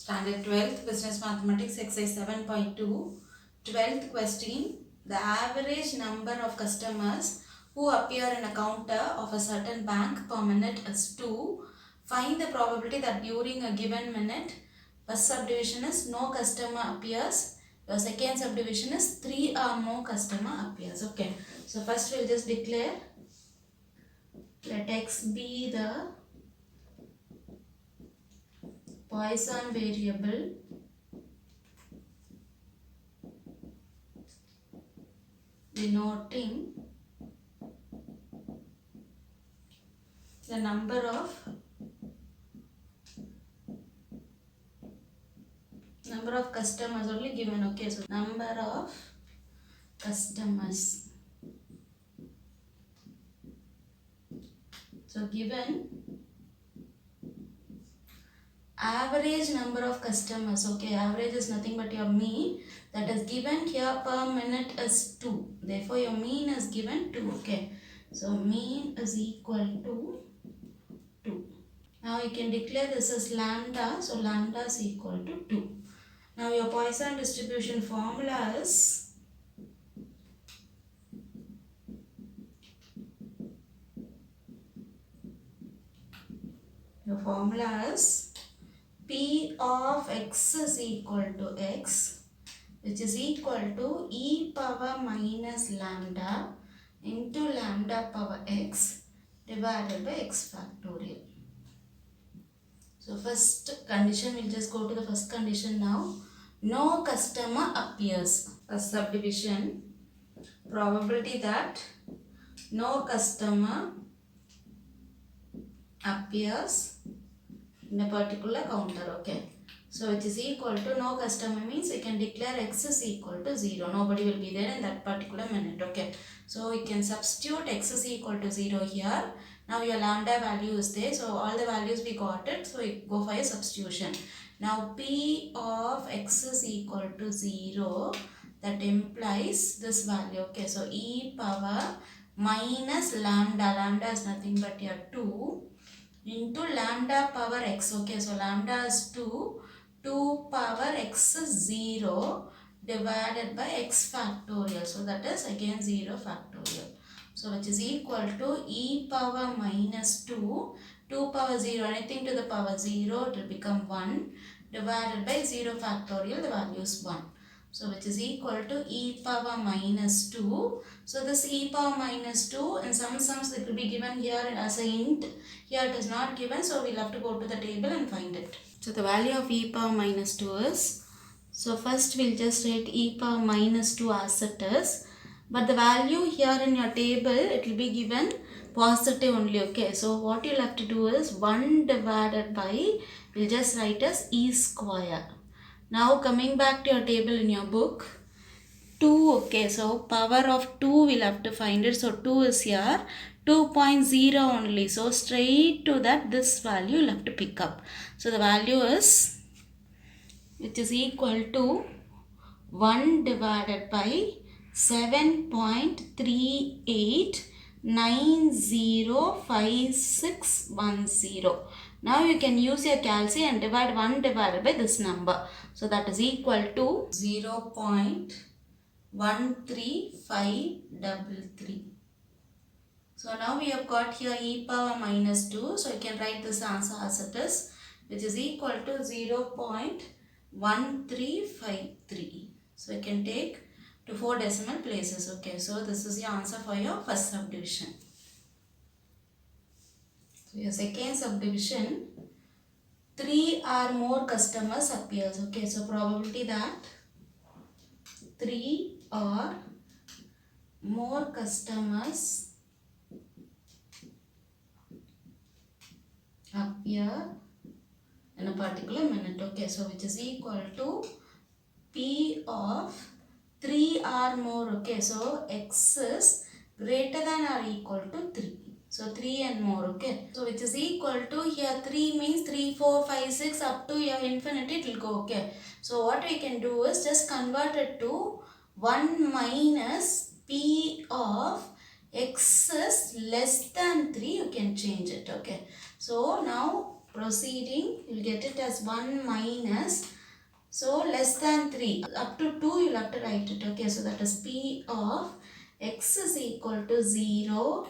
Standard 12th Business Mathematics Exercise 7.2 12th question. The average number of customers who appear in a counter of a certain bank per minute is 2. Find the probability that during a given minute, first subdivision is no customer appears. Your second subdivision is 3 or more customer appears. Okay. So first we'll just declare let x be the Poisson variable denoting the number of customers only given. Okay, so number of customers. So given average number of customers. Okay, average is nothing but your mean that is given here per minute is 2. Therefore your mean is given 2. Okay, so mean is equal to 2. Now you can declare this as lambda. So lambda is equal to 2. Now your Poisson distribution formula is P of x is equal to x, which is equal to e power minus lambda into lambda power x divided by x factorial. So first condition, we'll just go to the first condition now. No customer appears. First subdivision, probability that no customer appears in a particular counter. Okay, so which is equal to no customer means we can declare x is equal to 0. Nobody will be there in that particular minute. Okay, so we can substitute x is equal to 0 here. Now your lambda value is there, so all the values we got it, so we go for a substitution. Now P of x is equal to 0, that implies this value. Okay, so e power minus lambda is nothing but your 2 into lambda power x. Okay, so lambda is 2 power x is 0 divided by x factorial. So that is again 0 factorial. So which is equal to e power minus 2 power 0, anything to the power 0, it will become 1 divided by 0 factorial, the value is 1. So which is equal to e power minus 2. So this e power minus 2 in some sums it will be given here as a int. Here it is not given, so we'll have to go to the table and find it. So the value of e power minus 2 is, so first we'll just write e power minus 2 as it is. But the value here in your table, it will be given positive only. Okay, so what you'll have to do is 1 divided by, we'll just write as e square. Now coming back to your table in your book, 2, okay, so power of 2 we'll have to find it. So 2 is here, 2.0 only. So straight to that, this value you'll have to pick up. So the value is, which is equal to 1 divided by 7.38905610. Now you can use your calci and divide 1 divided by this number. So that is equal to 0.13533. So now we have got here e power minus 2. So you can write this answer as it is, which is equal to 0.1353. So you can take to 4 decimal places. Okay, so this is your answer for your first subdivision. So your second subdivision, 3 or more customers appears. Okay, so probability that 3 or more customers appear in a particular minute. Okay, so which is equal to P of 3 or more. Okay, so x is greater than or equal to 3. So 3 and more. Okay, so which is equal to, here 3 means 3, 4, 5, 6 up to your infinity it will go. Okay, so what we can do is just convert it to 1 minus P of x is less than 3. You can change it. Okay, so now proceeding, you will get it as 1 minus So less than 3 up to 2 you'll have to write it. Okay, so that is P of x is equal to 0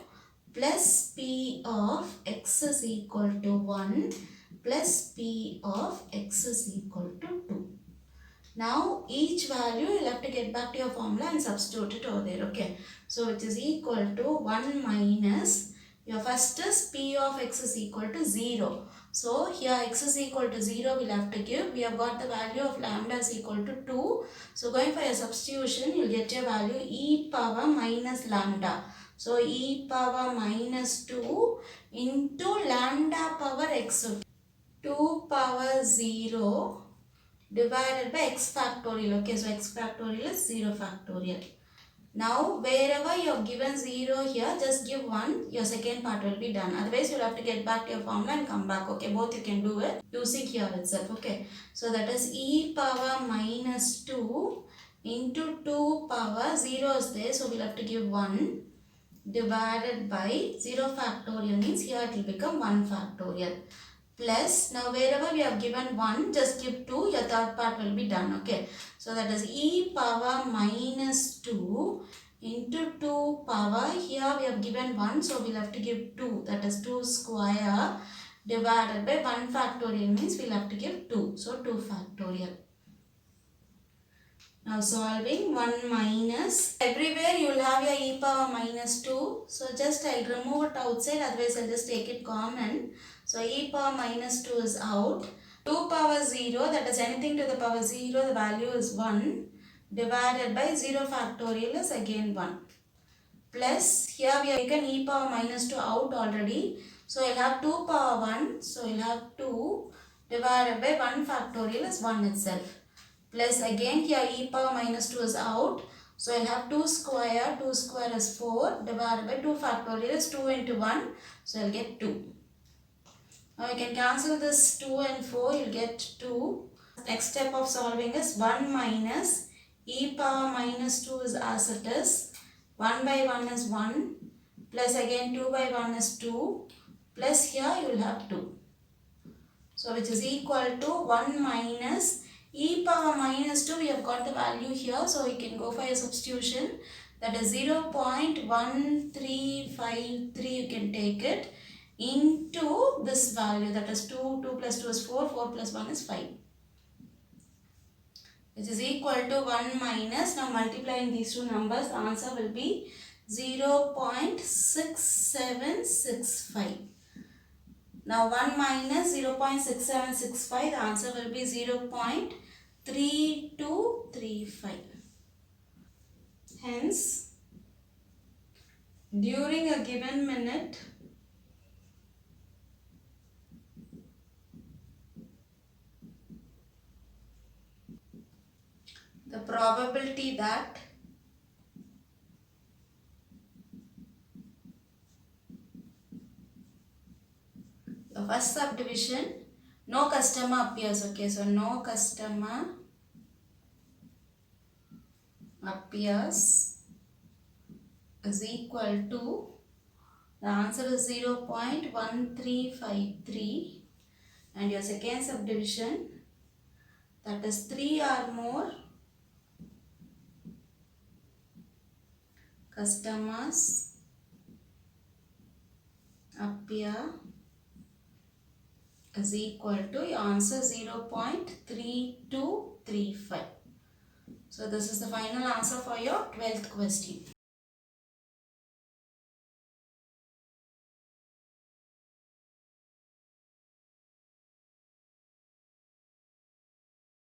plus P of x is equal to 1 plus P of x is equal to 2. Now each value you'll have to get back to your formula and substitute it over there. Okay, so which is equal to 1 minus your first is P of x is equal to 0. So here x is equal to 0 we'll have to give. We have got the value of lambda is equal to 2. So going for your substitution you'll get your value e power minus lambda. So e power minus 2 into lambda power x. 2 power 0 divided by x factorial. Okay, so x factorial is 0 factorial. Now wherever you have given 0 here, just give 1, your second part will be done. Otherwise you'll have to get back to your formula and come back. Okay, both you can do it using here itself. Okay, so that is e power minus 2 into 2 power 0 is there, so we'll have to give 1 divided by 0 factorial means here it will become 1 factorial. Plus, now wherever we have given 1, just give 2, your third part will be done. Okay, so that is e power minus 2 into 2 power, here we have given 1, so we'll have to give 2, that is 2 square divided by 1 factorial means we'll have to give 2, so 2 factorial. Now solving 1 minus, everywhere you will have your e power minus 2, so just I'll remove it outside, otherwise I'll just take it common. So e power minus 2 is out. 2 power 0, that is anything to the power 0, the value is 1 divided by 0 factorial is again 1. Plus here we have taken e power minus 2 out already. So I'll have 2 power 1. So I'll have 2 divided by 1 factorial is 1 itself. Plus again here e power minus 2 is out. So I'll have 2 square. 2 square is 4 divided by 2 factorial is 2 into 1. So I'll get 2. Now you can cancel this 2 and 4, you'll get 2. Next step of solving is 1 minus e power minus 2 is as it is. 1 by 1 is 1 plus again 2 by 1 is 2 plus here you will have 2. So which is equal to 1 minus e power minus 2, we have got the value here, so you can go for your substitution, that is 0.1353 you can take it into this value, that is 2, 2 plus 2 is 4, 4 plus 1 is 5, which is equal to 1 minus, now multiplying these two numbers, the answer will be 0.6765. Now 1 minus 0.6765, the answer will be 0.3235. Hence, during a given minute, the probability that the first subdivision no customer appears. Okay, so no customer appears is equal to, the answer is 0.1353, and your second subdivision, that is 3 or more customers appear is equal to, your answer 0.3235. So this is the final answer for your 12th question.